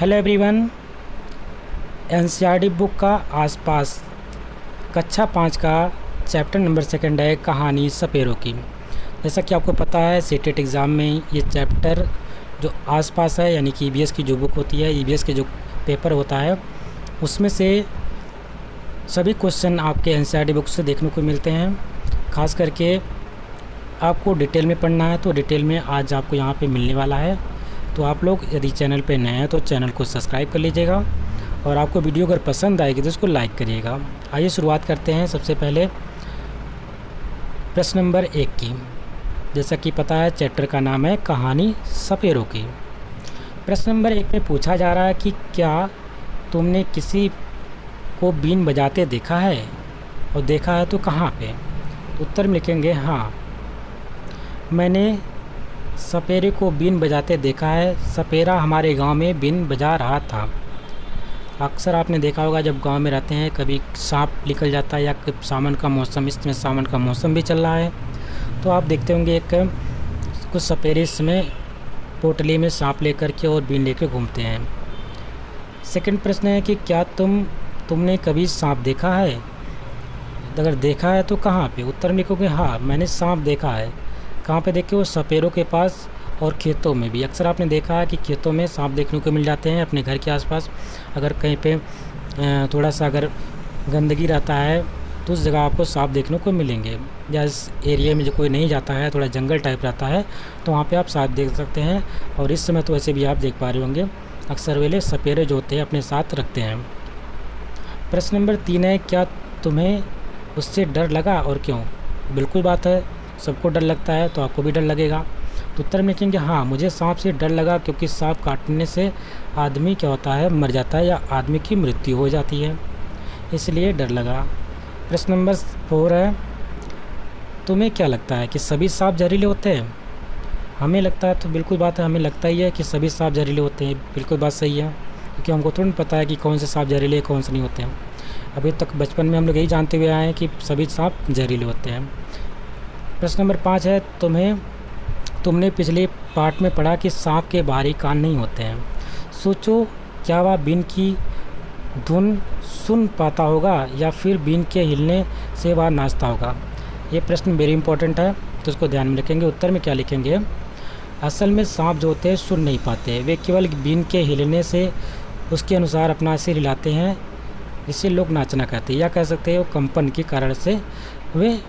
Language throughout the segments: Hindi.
Hello everyone. एनसीईआरटी बुक का आसपास कक्षा 5 का चैप्टर नंबर 2 है कहानी सपेरों की। जैसा कि आपको पता है सीटेट एग्ज़ाम में ये चैप्टर जो आसपास है यानी कि ईवीएस की जो बुक होती है, ईवीएस के जो पेपर होता है उसमें से सभी क्वेश्चन आपके एनसीईआरटी बुक से देखने को मिलते हैं। ख़ास करके आपको डिटेल में पढ़ना है तो डिटेल में आज आपको यहाँ पे मिलने वाला है। तो आप लोग यदि चैनल पे नए हैं तो चैनल को सब्सक्राइब कर लीजिएगा और आपको वीडियो अगर पसंद आएगी तो इसको लाइक करिएगा। आइए शुरुआत करते हैं सबसे पहले प्रश्न नंबर 1 की। जैसा कि पता है चैप्टर का नाम है कहानी सपेरों की। प्रश्न नंबर 1 में पूछा जा रहा है कि क्या तुमने किसी को बीन बजाते देखा है और देखा है तो कहाँ पे। उत्तर में लिखेंगे हाँ, मैंने सपेरे को बीन बजाते देखा है। सपेरा हमारे गांव में बीन बजा रहा था। अक्सर आपने देखा होगा जब गांव में रहते हैं कभी सांप निकल जाता है या सावन का मौसम, इसमें सावन का मौसम भी चल रहा है तो आप देखते होंगे एक कुछ सपेरे इसमें पोटली में सांप लेकर के और बीन लेकर घूमते हैं। सेकंड प्रश्न है कि क्या तुमने कभी सांप देखा है। अगर देखा है तो कहाँ पे। उत्तर में लिखोगे हाँ, मैंने सांप देखा है। कहाँ पे देखे। वो सपेरों के पास और खेतों में भी। अक्सर आपने देखा है कि खेतों में सांप देखने को मिल जाते हैं अपने घर के आसपास। अगर कहीं पे थोड़ा सा अगर गंदगी रहता है तो उस जगह आपको सांप देखने को मिलेंगे। या इस एरिया में जो कोई नहीं जाता है, थोड़ा जंगल टाइप रहता है तो वहाँ पे आप सांप देख सकते हैं। और इस समय तो वैसे भी आप देख पा रहे होंगे अक्सर वेले सपेरे जो होते हैं अपने साथ रखते हैं। प्रश्न नंबर 3 है क्या तुम्हें उससे डर लगा और क्यों। बिल्कुल बात है, सबको डर लगता है तो आपको भी डर लगेगा। तो उत्तर में लिखेंगे हाँ, मुझे सांप से डर लगा क्योंकि सांप काटने से आदमी क्या होता है, मर जाता है या आदमी की मृत्यु हो जाती है, इसलिए डर लगा। प्रश्न नंबर 4 है तुम्हें क्या लगता है कि सभी सांप जहरीले होते हैं। हमें लगता है तो बिल्कुल बात है, हमें लगता ही है कि सभी सांप जहरीले होते हैं। बिल्कुल बात सही है क्योंकि हमको तुरंत पता है कि कौन से सांप जहरीले कौन से नहीं होते हैं। अभी तक बचपन में हम लोग यही जानते हुए आए हैं कि सभी सांप जहरीले होते हैं। प्रश्न नंबर 5 है तुमने पिछले पार्ट में पढ़ा कि सांप के बाहरी कान नहीं होते हैं। सोचो क्या वह बीन की धुन सुन पाता होगा या फिर बीन के हिलने से वह नाचता होगा। ये प्रश्न वेरी इंपॉर्टेंट है तो उसको ध्यान में रखेंगे। उत्तर में क्या लिखेंगे। असल में सांप जो होते हैं सुन नहीं पाते, वे केवल बीन के हिलने से उसके अनुसार अपना सिर हिलाते हैं, जिसे लोग नाचना कहते हैं या कह सकते हैं वो कंपन के कारण से वे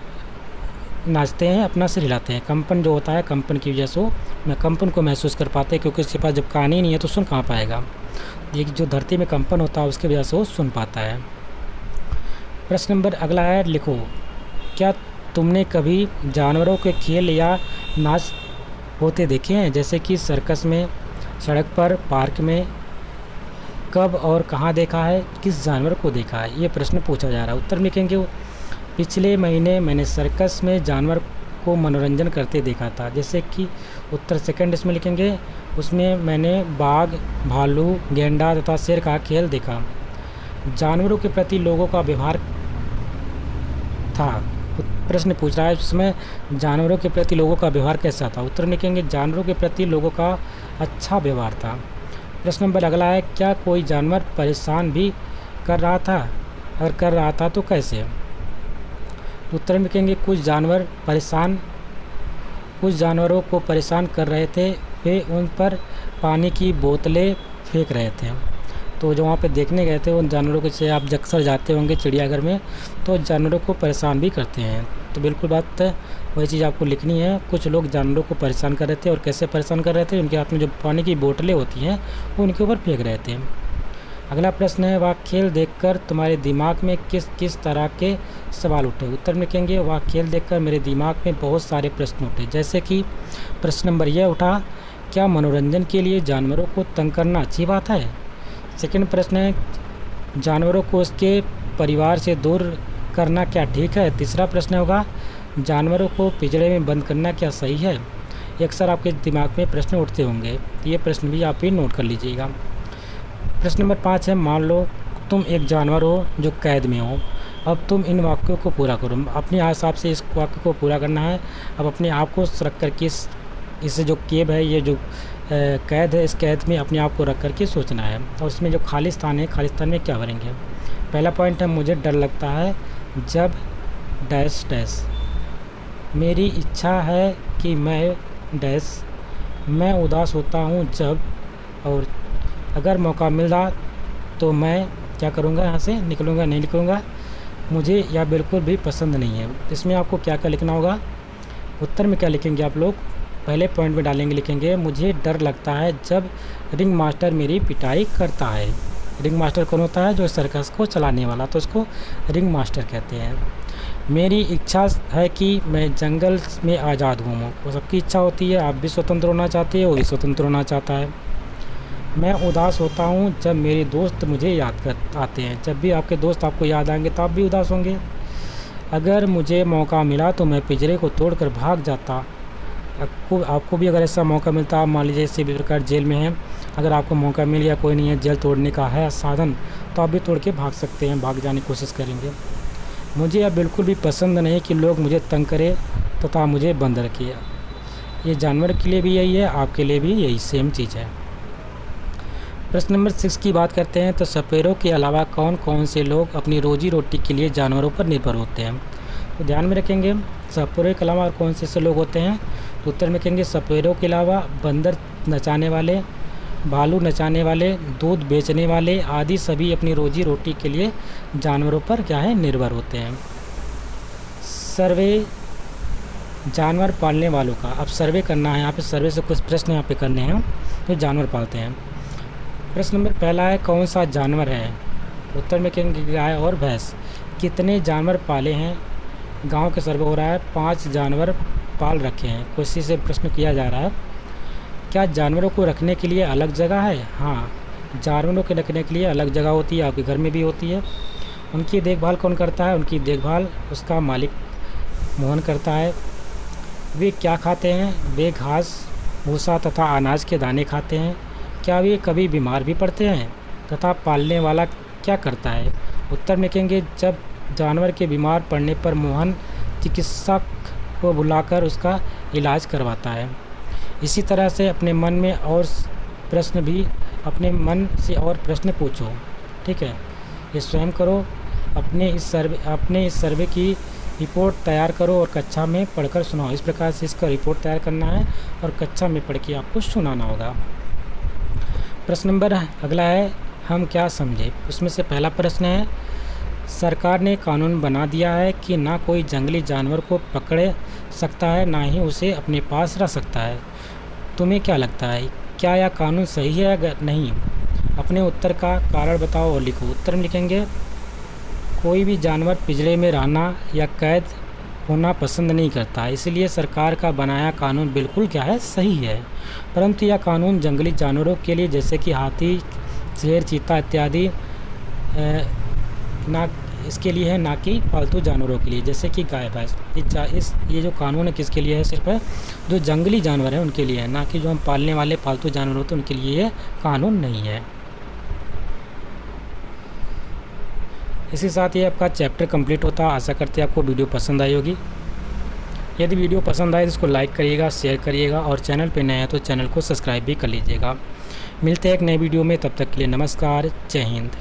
नाचते हैं, अपना सिर हिलाते हैं। कंपन जो होता है कंपन की वजह से वो कंपन को महसूस कर पाते हैं क्योंकि उसके पास जब कान ही नहीं है तो सुन कहाँ पाएगा। ये जो धरती में कंपन होता है उसकी वजह से वो सुन पाता है। प्रश्न नंबर अगला है लिखो क्या तुमने कभी जानवरों के खेल या नाच होते देखे हैं, जैसे कि सर्कस में, सड़क पर, पार्क में। कब और कहाँ देखा है, किस जानवर को देखा है। ये प्रश्न पूछा जा रहा है। उत्तर में लिखेंगे पिछले महीने मैंने सर्कस में जानवर को मनोरंजन करते देखा था। जैसे कि उत्तर सेकंड इसमें लिखेंगे उसमें मैंने बाघ, भालू, गैंडा तथा शेर का खेल देखा। जानवरों के प्रति लोगों का व्यवहार था। प्रश्न पूछ रहा है उसमें जानवरों के प्रति लोगों का व्यवहार कैसा था। उत्तर में लिखेंगे जानवरों के प्रति लोगों का अच्छा व्यवहार था। प्रश्न नंबर अगला है क्या कोई जानवर परेशान भी कर रहा था, अगर कर रहा था तो कैसे। उत्तर में लिखेंगे कुछ जानवरों को परेशान कर रहे थे, वे उन पर पानी की बोतलें फेंक रहे थे। तो जो वहाँ पे देखने गए थे उन जानवरों के से आप अक्सर जाते होंगे चिड़ियाघर में तो जानवरों को परेशान भी करते हैं। तो बिल्कुल बात है, वही चीज़ आपको लिखनी है। कुछ लोग जानवरों को परेशान कर रहे थे और कैसे परेशान कर रहे थे, उनके हाथ में जो पानी की बोतलें होती हैं वो उनके ऊपर फेंक रहे थे। अगला प्रश्न है वह खेल देखकर तुम्हारे दिमाग में किस किस तरह के सवाल उठे। उत्तर में लिखेंगे वह खेल देखकर मेरे दिमाग में बहुत सारे प्रश्न उठे। जैसे कि प्रश्न नंबर यह उठा क्या मनोरंजन के लिए जानवरों को तंग करना अच्छी बात है। सेकंड प्रश्न है जानवरों को उसके परिवार से दूर करना क्या ठीक है। तीसरा प्रश्न होगा जानवरों को पिंजरे में बंद करना क्या सही है। ये अक्सर आपके दिमाग में प्रश्न उठते होंगे, ये प्रश्न भी आप ही नोट कर लीजिएगा। प्रश्न नंबर 5 है मान लो तुम एक जानवर हो जो कैद में हो। अब तुम इन वाक्यों को पूरा करो। अपने हिसाब से इस वाक्य को पूरा करना है। अब अपने आप को रख करके इस जो केब है, ये जो कैद है, इस कैद में अपने आप को रख कर के सोचना है। और इसमें जो खाली स्थान है, खाली स्थान में क्या भरेंगे। पहला पॉइंट है मुझे डर लगता है जब डैश डैश, मेरी इच्छा है कि मैं डैश, मैं उदास होता हूँ जब, और अगर मौका मिल रहा तो मैं क्या करूँगा, यहाँ से निकलूँगा नहीं निकलूँगा, मुझे यह बिल्कुल भी पसंद नहीं है। इसमें आपको क्या क्या लिखना होगा। उत्तर में क्या लिखेंगे आप लोग, पहले पॉइंट में डालेंगे, लिखेंगे मुझे डर लगता है जब रिंग मास्टर मेरी पिटाई करता है। रिंग मास्टर कौन होता है, जो सर्कस को चलाने वाला, तो उसको रिंग मास्टर कहते हैं। मेरी इच्छा है कि मैं जंगल में आज़ाद घूमूँ, वो सबकी इच्छा होती है, आप भी स्वतंत्र होना चाहते हैं, वो भी स्वतंत्र होना चाहता है। मैं उदास होता हूँ जब मेरे दोस्त मुझे याद कर आते हैं, जब भी आपके दोस्त आपको याद आएंगे तो आप भी उदास होंगे। अगर मुझे मौका मिला तो मैं पिंजरे को तोड़कर भाग जाता। आपको भी अगर ऐसा मौका मिलता, आप मान लीजिए इसी प्रकार जेल में हैं, अगर आपको मौका मिल गया, कोई नहीं है, जेल तोड़ने का है साधन, तो आप भी तोड़ के भाग सकते हैं, भाग जाने की कोशिश करेंगे। मुझे यह बिल्कुल भी पसंद नहीं कि लोग मुझे तंग करें तथा मुझे बंद रखे। ये जानवर के लिए भी यही है, आपके लिए भी यही सेम चीज़ है। प्रश्न नंबर 6 की बात करते हैं, तो सपेरों के अलावा कौन कौन से लोग अपनी रोजी रोटी के लिए जानवरों पर निर्भर होते हैं। तो ध्यान में रखेंगे, सपेरों के अलावा और कौन से ऐसे लोग होते हैं। तो उत्तर में कहेंगे सपेरों के अलावा बंदर नचाने वाले, भालू नचाने वाले, दूध बेचने वाले आदि सभी अपनी रोजी रोटी के लिए जानवरों पर क्या है, निर्भर होते हैं। सर्वे जानवर पालने वालों का, अब सर्वे करना है, यहाँ पे सर्वे से कुछ प्रश्न यहाँ पे करने हैं जो जानवर पालते हैं। प्रश्न नंबर पहला है कौन सा जानवर है। उत्तर में कहेंगे गाय और भैंस। कितने जानवर पाले हैं। गांव के सर्वे हो रहा है, 5 जानवर पाल रखे हैं। कोई से प्रश्न किया जा रहा है, क्या जानवरों को रखने के लिए अलग जगह है। हाँ, जानवरों के रखने के लिए अलग जगह होती है, आपके घर में भी होती है। उनकी देखभाल कौन करता है, उनकी देखभाल उसका मालिक मोहन करता है। वे क्या खाते हैं, वे घास भूसा तथा अनाज के दाने खाते हैं। क्या वे कभी बीमार भी पड़ते हैं तथा पालने वाला क्या करता है। उत्तर में कहेंगे जब जानवर के बीमार पड़ने पर मोहन चिकित्सक को बुलाकर उसका इलाज करवाता है। इसी तरह से अपने मन में और प्रश्न भी, अपने मन से और प्रश्न पूछो, ठीक है, ये स्वयं करो। अपने इस सर्वे की रिपोर्ट तैयार करो और कक्षा में पढ़कर सुनाओ। इस प्रकार से इसका रिपोर्ट तैयार करना है और कक्षा में पढ़ के आपको सुनाना होगा। प्रश्न नंबर अगला है हम क्या समझे। उसमें से पहला प्रश्न है सरकार ने कानून बना दिया है कि ना कोई जंगली जानवर को पकड़ सकता है, ना ही उसे अपने पास रख सकता है। तुम्हें क्या लगता है, क्या यह कानून सही है अगर नहीं। अपने उत्तर का कारण बताओ और लिखो। उत्तर में लिखेंगे कोई भी जानवर पिंजरे में रहना या कैद होना पसंद नहीं करता, इसलिए सरकार का बनाया कानून बिल्कुल क्या है, सही है। परंतु यह कानून जंगली जानवरों के लिए जैसे कि हाथी, शेर, चीता इत्यादि ना इसके लिए है, ना कि पालतू जानवरों के लिए जैसे कि गाय भैंस। ये जो कानून है किसके लिए है, सिर्फ है जो जंगली जानवर हैं उनके लिए है, ना कि जो हम पालने वाले पालतू जानवर होते हैं उनके लिए ये कानून नहीं है। इसी साथ ये आपका चैप्टर कंप्लीट होता है। आशा करते हैं आपको वीडियो पसंद आई होगी। यदि वीडियो पसंद आए तो इसको लाइक करिएगा, शेयर करिएगा और चैनल पे नए हैं तो चैनल को सब्सक्राइब भी कर लीजिएगा। मिलते हैं एक नए वीडियो में, तब तक के लिए नमस्कार, जय हिंद।